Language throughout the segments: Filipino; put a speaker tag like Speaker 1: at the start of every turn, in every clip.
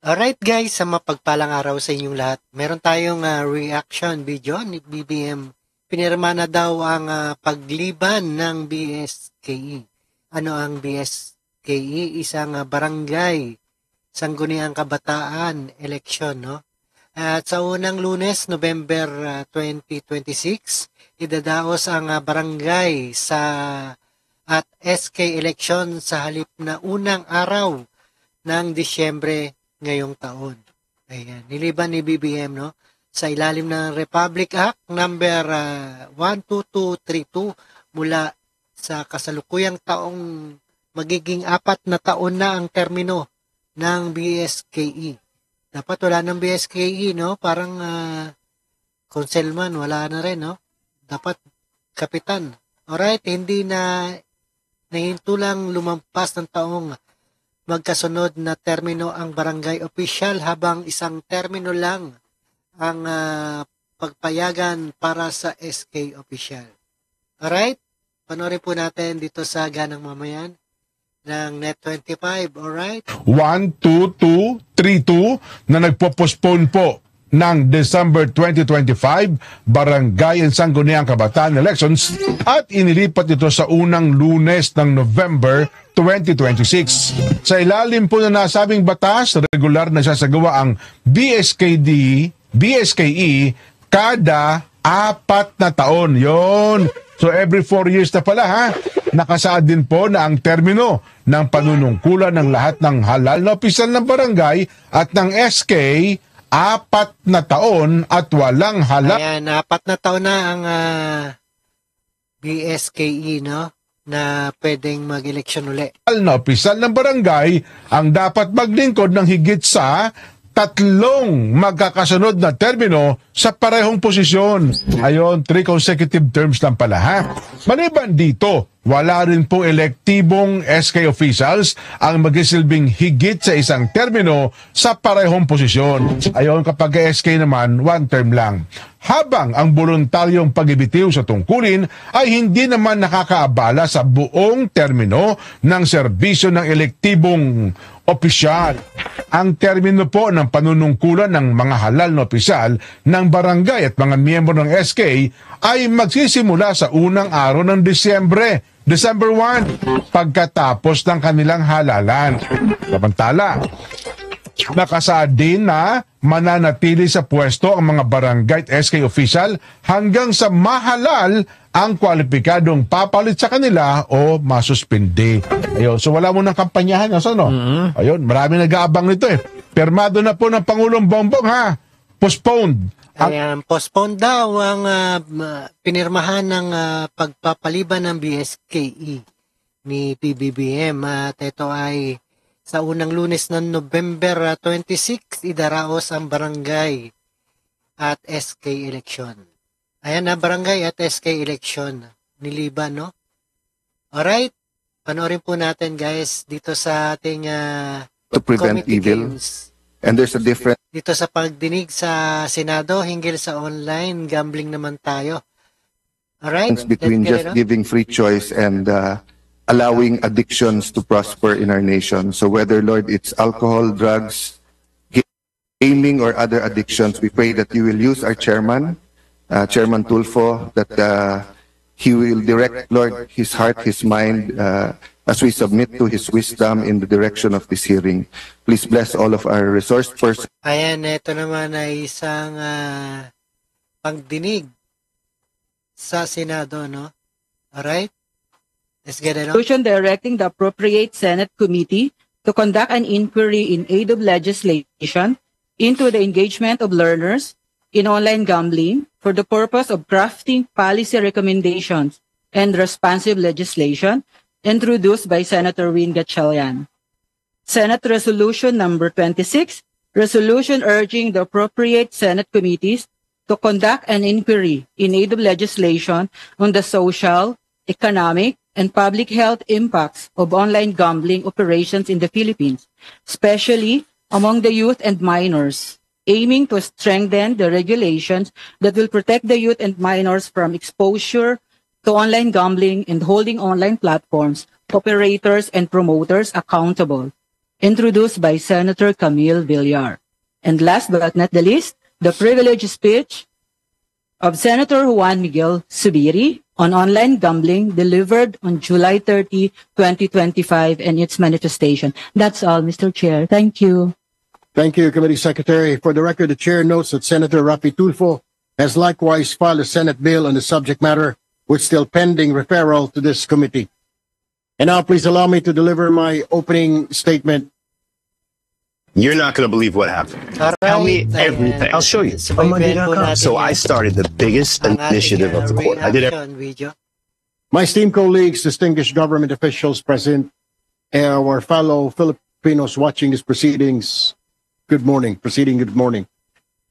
Speaker 1: Alright guys, sa mapagpalang araw sa inyong lahat. Meron tayong reaction video ni BBM. Pinirma na daw ang pagliban ng BSKE. Ano ang BSKE? Isang barangay sangguniang kabataan election, no? At sa unang Lunes, November 2026, idadaos ang barangay at SK election sa halip na unang araw ng Disyembre ngayong taon. Ayan, niliban ni BBM, no? Sa ilalim ng Republic Act number 12232 mula sa kasalukuyang taong magiging 4 na taon na ang termino ng BSKE. Dapat wala ng BSKE, no? Parang conselman, wala na rin, no? Dapat kapitan. Alright, hindi na nahinto lang lumampas ng taong magkasunod na termino ang barangay official habang isang termino lang ang pagpayagan para sa SK official. Alright? Panoorin po natin dito sa Ganang Mamayan ng Net25. Alright?
Speaker 2: 12232 na nagpo-postpone po ng December 2025 Barangay and Sangguniang Kabataan elections at inilipat ito sa unang Lunes ng November 2026. Sa ilalim po na nasabing batas, regular na sasagawa ang BSKE kada 4 na taon. Yon. So every 4 years na pala ha. Nakasaad din po na ang termino ng panunungkulan ng lahat ng halal na opisyal ng barangay at ng SK 4 na taon at walang halal.
Speaker 1: Ayan, 4 na taon na ang BSKE, no? Na pwedeng mag-eleksyon uli.
Speaker 2: Na opisyal ng barangay ang dapat maglingkod ng higit sa 3 magkakasunod na termino sa parehong posisyon. Ayon, 3 consecutive terms lang pala ha. Maliban dito, wala rin po elektibong SK officials ang magisilbing higit sa isang termino sa parehong posisyon. Ayon, kapag SK naman, 1 term lang. Habang ang voluntaryong pag-ibitiw sa tungkulin ay hindi naman nakakaabala sa buong termino ng serbisyo ng elektibong opisyal. Ang termino po ng panunungkulan ng mga halal na opisyal ng barangay at mga miyembro ng SK ay magsisimula sa unang araw ng Disyembre, December 1, pagkatapos ng kanilang halalan. Samantala, nakasaad din na mananatili sa pwesto ang mga barangay at SK official hanggang sa mahalal ang kwalipikadong papalit sa kanila o masuspindi. Ayun, so wala mo ng kampanyahan. So, no? Ayun, marami nag-aabang nito eh. Permado na po ng Pangulong Bongbong ha. Postponed.
Speaker 1: Ayan, postpone daw ang pinirmahan ng pagpapaliban ng BSKE ni PBBM. At ito ay sa unang Lunes ng November 26, idaraos ang barangay at SK election. Ayan na, barangay at SK election. Niliban, no? Alright, panoorin po natin guys dito sa ating
Speaker 3: to prevent evil.
Speaker 1: Games.
Speaker 3: And there's a difference
Speaker 1: Dito sa pagdinig sa Senado, hinggil sa online gambling naman tayo. Alright?
Speaker 3: between just giving free choice and allowing addictions to prosper in our nation. So whether, Lord, it's alcohol, drugs, gaming, or other addictions, we pray that you will use our chairman, Chairman Tulfo, that he will direct, Lord, his heart, his mind, as we submit to his wisdom in the direction of this hearing. Please bless all of our resource persons.
Speaker 1: Ayan, ito naman ay isang pagdinig sa Senado, no? Alright? Let's get it on.
Speaker 4: Resolution directing the appropriate Senate committee to conduct an inquiry in aid of legislation into the engagement of learners in online gambling for the purpose of crafting policy recommendations and responsive legislation introduced by Senator Win Gatchalian. Senate Resolution number 26, resolution urging the appropriate Senate committees to conduct an inquiry in aid of legislation on the social, economic, and public health impacts of online gambling operations in the Philippines, especially among the youth and minors, aiming to strengthen the regulations that will protect the youth and minors from exposure to online gambling and holding online platforms, operators, and promoters accountable. introduced by Senator Camille Villar. And last but not the least, the privileged speech of Senator Juan Miguel Zubiri on online gambling delivered on July 30, 2025 and its manifestation. That's all, Mr. Chair. Thank you.
Speaker 5: Thank you, Committee Secretary. For the record, the Chair notes that Senator Rapi Tulfo has likewise filed a Senate bill on the subject matter, which is still pending referral to this committee. And now please allow me to deliver my opening statement.
Speaker 6: You're not going to believe what happened. Tell me everything. I'll show you. So I started the biggest initiative of the court. I did it.
Speaker 5: My esteemed colleagues, distinguished government officials present, our fellow Filipinos watching these proceedings, good morning. Good morning.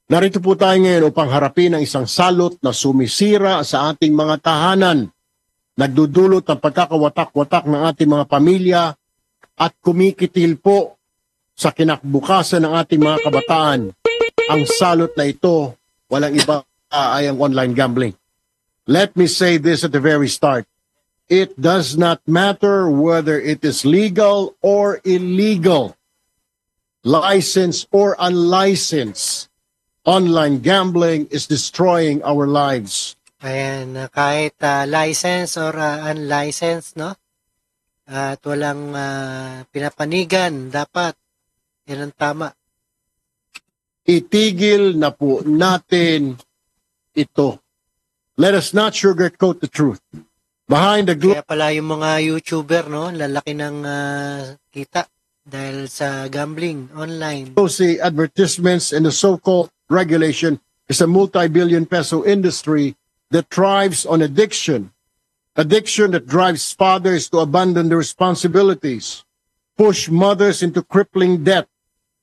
Speaker 5: Narito po tayo ngayon upang harapin ang isang salot na sumisira sa ating mga tahanan, nagdudulot ng pagkakawatak-watak ng ating mga pamilya at kumikitil po sa kinakbukasan ng ating mga kabataan. Ang salot na ito, walang iba ay ang online gambling. Let me say this at the very start. It does not matter whether it is legal or illegal, licensed or unlicensed. Online gambling is destroying our lives.
Speaker 1: Ayan, kahit license or unlicensed, no? At walang pinapanigan, dapat. Yan ang tama.
Speaker 5: Itigil na po natin ito. Let us not sugarcoat the truth. Behind the
Speaker 1: Kaya pala yung mga YouTuber, no? Lalaki ng kita dahil sa gambling online.
Speaker 5: glossy advertisements and the so-called regulation is a multi-billion peso industry that thrives on addiction. Addiction that drives fathers to abandon their responsibilities, push mothers into crippling debt,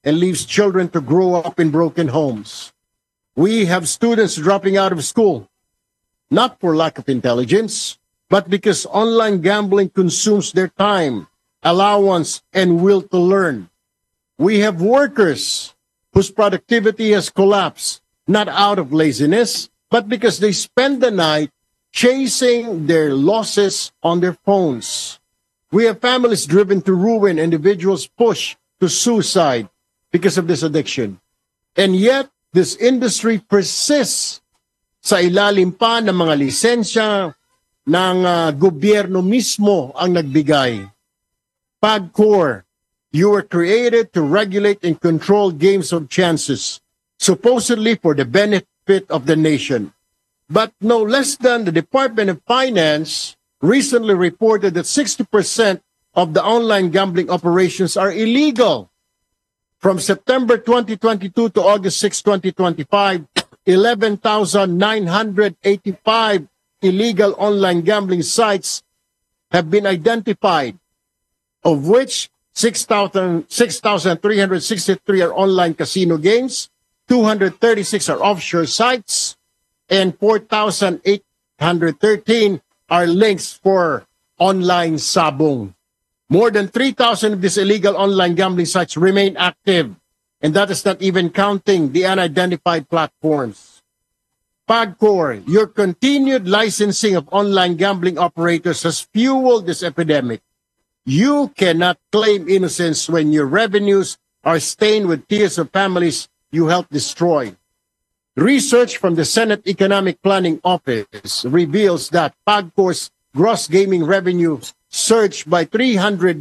Speaker 5: and leaves children to grow up in broken homes. We have students dropping out of school, not for lack of intelligence, but because online gambling consumes their time, allowance, and will to learn. We have workers whose productivity has collapsed, not out of laziness, but because they spend the night chasing their losses on their phones. We have families driven to ruin, individuals pushed to suicide because of this addiction. And yet, this industry persists sa ilalim pa ng mga lisensya ng gobyerno mismo ang nagbigay. PAGCOR, you were created to regulate and control games of chances, supposedly for the benefit of the nation. But no less than the Department of Finance recently reported that 60% of the online gambling operations are illegal. From September 2022 to August 6, 2025, 11,985 illegal online gambling sites have been identified, of which 6,363 are online casino games, 236 are offshore sites, and 4,813 are links for online sabong. More than 3,000 of these illegal online gambling sites remain active, and that is not even counting the unidentified platforms. PAGCOR, your continued licensing of online gambling operators has fueled this epidemic. You cannot claim innocence when your revenues are stained with tears of families you helped destroy. Research from the Senate Economic Planning Office reveals that PAGCOR's gross gaming revenue surged by 309%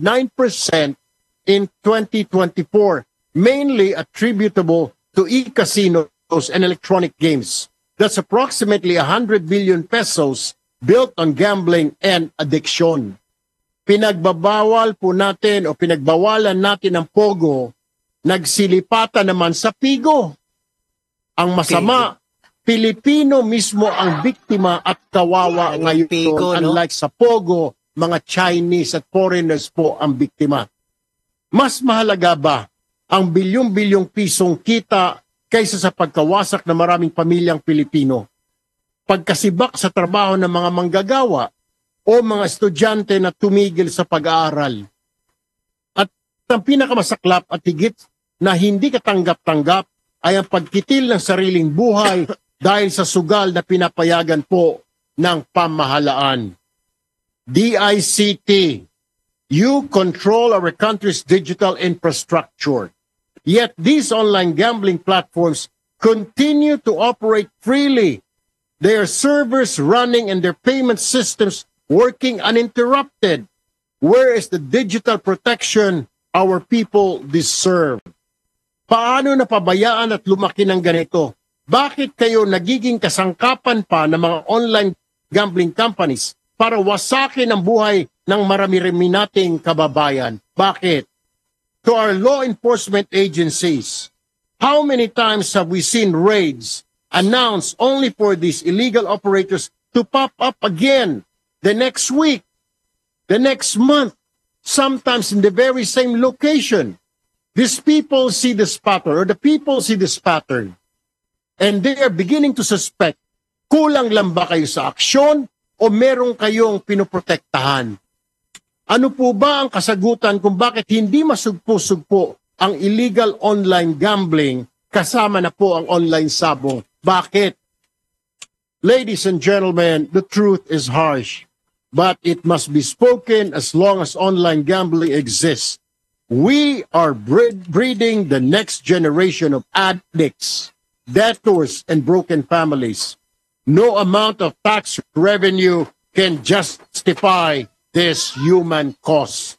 Speaker 5: in 2024, mainly attributable to e-casinos and electronic games. That's approximately 100 billion pesos built on gambling and addiction. Pinagbabawal po natin o pinagbawalan natin ang Pogo, nagsilipatan naman sa Pigo. Ang masama, Pilipino mismo ang biktima at kawawa ngayon.
Speaker 1: Pigo, no?
Speaker 5: Unlike sa Pogo, mga Chinese at foreigners po ang biktima. Mas mahalaga ba ang bilyong-bilyong pisong kita kaysa sa pagkawasak ng maraming pamilyang Pilipino? Pagkasibak sa trabaho ng mga manggagawa o mga estudyante na tumigil sa pag-aaral? At ang pinakamasaklap at higit na hindi katanggap-tanggap ay ang pagkitil ng sariling buhay dahil sa sugal na pinapayagan po ng pamahalaan. DICT, You control our country's digital infrastructure. Yet these online gambling platforms continue to operate freely. Their servers running and their payment systems working uninterrupted. Where is the digital protection our people deserve? Paano napabayaan at lumaki ng ganito? Bakit kayo nagiging kasangkapan pa ng mga online gambling companies para wasakin ang buhay ng marami-rami nating kababayan? Bakit? To our law enforcement agencies, how many times have we seen raids announced only for these illegal operators to pop up again the next week, the next month, sometimes in the very same location? These people see this pattern, or the people see this pattern, and they are beginning to suspect, kulang lang ba kayo sa aksyon o merong kayong pinoprotektahan? Ano po ba ang kasagutan kung bakit hindi masugpo-sugpo ang illegal online gambling kasama na po ang online sabong? Bakit? Ladies and gentlemen, the truth is harsh, but it must be spoken as long as online gambling exists. We are breeding the next generation of addicts, debtors, and broken families. No amount of tax revenue can justify this human cost.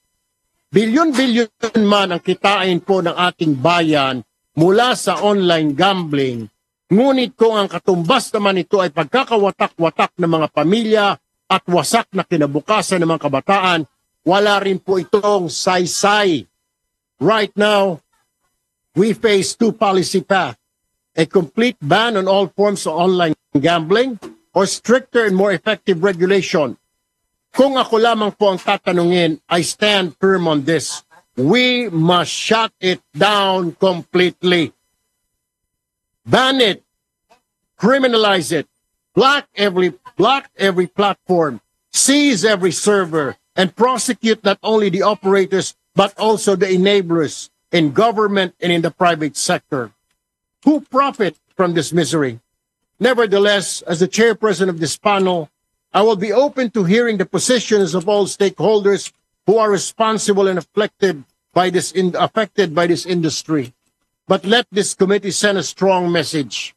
Speaker 5: Bilyon-bilyon man ang kitain po ng ating bayan mula sa online gambling, ngunit kung ang katumbas naman ito ay pagkakawatak-watak ng mga pamilya at wasak na kinabukasan ng mga kabataan, wala rin po itong saysay. Right now, we face two policy paths: a complete ban on all forms of online gambling or stricter and more effective regulation. Kung ako lamang po ang tatanungin, I stand firm on this. We must shut it down completely. Ban it, criminalize it, block every platform, seize every server, and prosecute not only the operators but also the enablers in government and in the private sector who profit from this misery. Nevertheless, as the chairperson of this panel, I will be open to hearing the positions of all stakeholders who are responsible and affected by this industry. But let this committee send a strong message.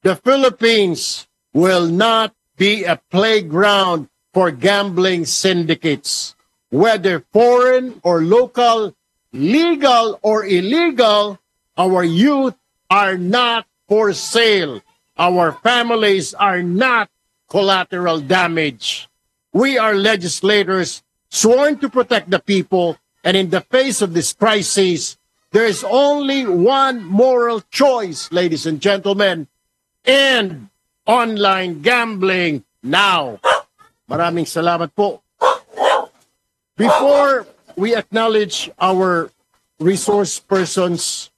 Speaker 5: The Philippines will not be a playground for gambling syndicates. Whether foreign or local, legal or illegal, our youth are not for sale. Our families are not collateral damage. We are legislators sworn to protect the people, and in the face of this crisis, there is only one moral choice, ladies and gentlemen: end online gambling now. Maraming salamat po. Before we acknowledge our resource persons,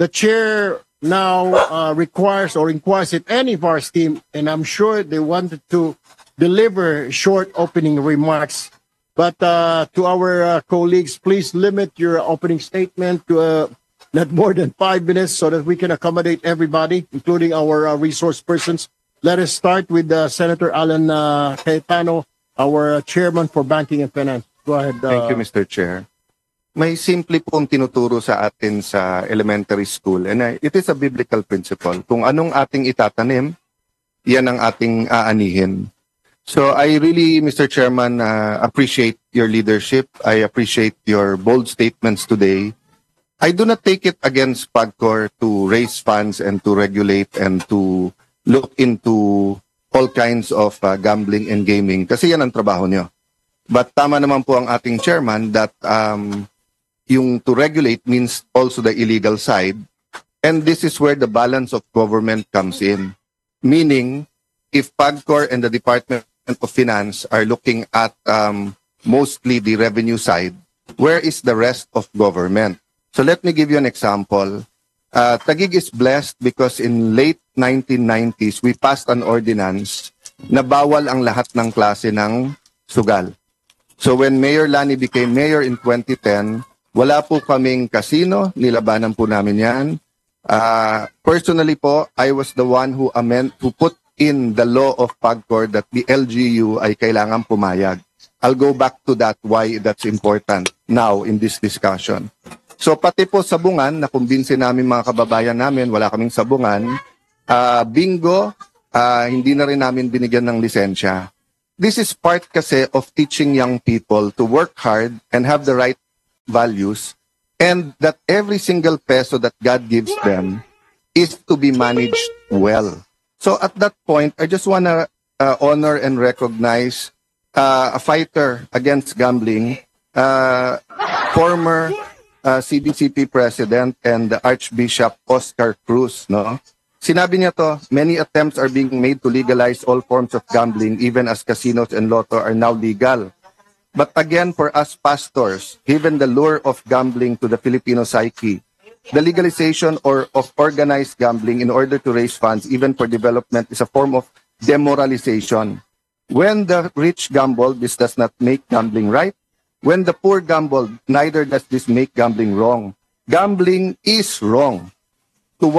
Speaker 5: the chair now requires or inquires if any of our team, and I'm sure they wanted to deliver short opening remarks. But to our colleagues, please limit your opening statement to not more than 5 minutes so that we can accommodate everybody, including our resource persons. Let us start with Senator Alan Cayetano, our chairman for Banking and Finance. Go ahead.
Speaker 3: Thank you, Mr. Chair. May simple pong tinuturo sa atin sa elementary school, and it is a biblical principle. Kung anong ating itatanim, yan ang ating aanihin. So I really, Mr. Chairman, appreciate your leadership. I appreciate your bold statements today. I do not take it against PAGCOR to raise funds and to regulate and to look into all kinds of gambling and gaming, kasi yan ang trabaho nyo. But tama naman po ang ating chairman that yung to regulate means also the illegal side. And this is where the balance of government comes in. Meaning, if PAGCOR and the Department of Finance are looking at mostly the revenue side, where is the rest of government? So let me give you an example. Taguig is blessed because in late 1990s, we passed an ordinance na bawal ang lahat ng klase ng sugal. So when Mayor Lani became mayor in 2010, wala po kaming casino, nilabanan po namin yan. Personally po, I was the one who put in the law of PAGCOR that the LGU ay kailangan pumayag. I'll go back to that, why that's important now in this discussion. So pati po sabungan, nakumbinsin namin mga kababayan namin, wala kaming sabungan. Bingo, hindi na rin namin binigyan ng lisensya. This is part kasi of teaching young people to work hard and have the right values, and that every single peso that God gives them is to be managed well. So at that point, I just want to honor and recognize a fighter against gambling, former CDCP President and the Archbishop Oscar Cruz. No? Sinabi niya to, many attempts are being made to legalize all forms of gambling, even as casinos and lotto are now legal. But again, for us pastors, given the lure of gambling to the Filipino psyche, the legalization of organized gambling in order to raise funds, even for development, is a form of demoralization. When the rich gamble, this does not make gambling right. When the poor gamble, neither does this make gambling wrong. Gambling is wrong. To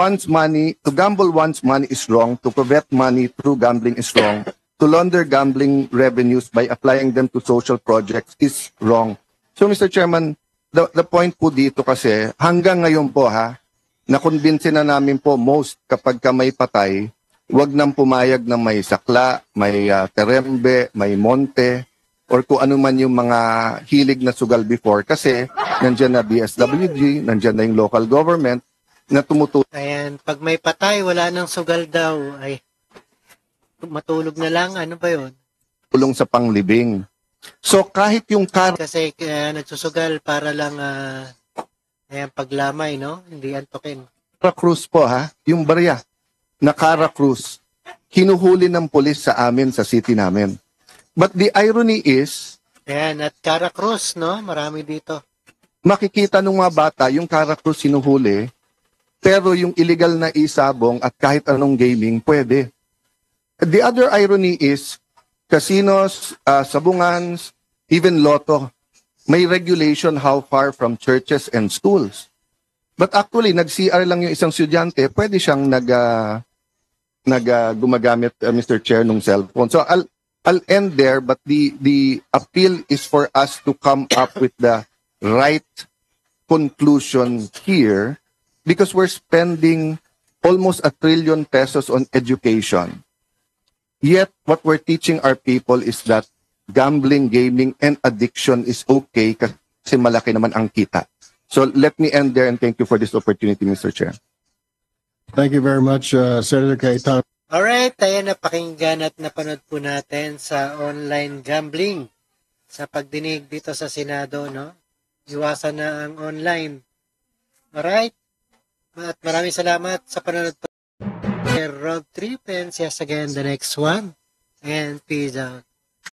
Speaker 3: gamble one's money is wrong. To covet money through gambling is wrong. To launder gambling revenues by applying them to social projects is wrong. So, Mr. Chairman, the point po dito kasi, hanggang ngayon po nakumbinsin na namin po most kapag ka may patay, wag nang pumayag na may sakla, may terembe, may monte, or kung ano man yung mga hilig na sugal before. Kasi nandyan na DSWG, nandyan na yung local government na tumutulong.
Speaker 1: Ayan, pag may patay, wala nang sugal daw. Ay, matulog na lang, ano ba yun?
Speaker 3: Tulong sa panglibing. So kahit yung
Speaker 1: Kasi nagsusugal para lang ayan, paglamay, no? Hindi antokin.
Speaker 3: Cara Cruz po yung barya na Cara Cruz, hinuhuli ng pulis sa amin, sa city namin. But the irony is,
Speaker 1: ayan, at Cara Cruz, no? Marami dito.
Speaker 3: Makikita ng mga bata, yung Cara Cruz hinuhuli, pero yung illegal na isabong at kahit anong gaming, pwede. The other irony is, casinos, sabungans, even lotto, may regulation how far from churches and schools. But actually, nag-CR lang yung isang estudyante, pwede siyang gumagamit, Mr. Chair, ng cellphone. So I'll end there, but the appeal is for us to come up with the right conclusion here, because we're spending almost 1 trillion pesos on education. Yet, what we're teaching our people is that gambling, gaming, and addiction is okay kasi malaki naman ang kita. So let me end there and thank you for this opportunity, Mr. Chair.
Speaker 5: Thank you very much, Senator Cayetano.
Speaker 1: Alright, ayan, napakinggan at napanood po natin sa online gambling sa pagdinig dito sa Senado, no? Iwasan na ang online. Alright? At maraming salamat sa panonood po. Road trip and see us again the next one. And peace out.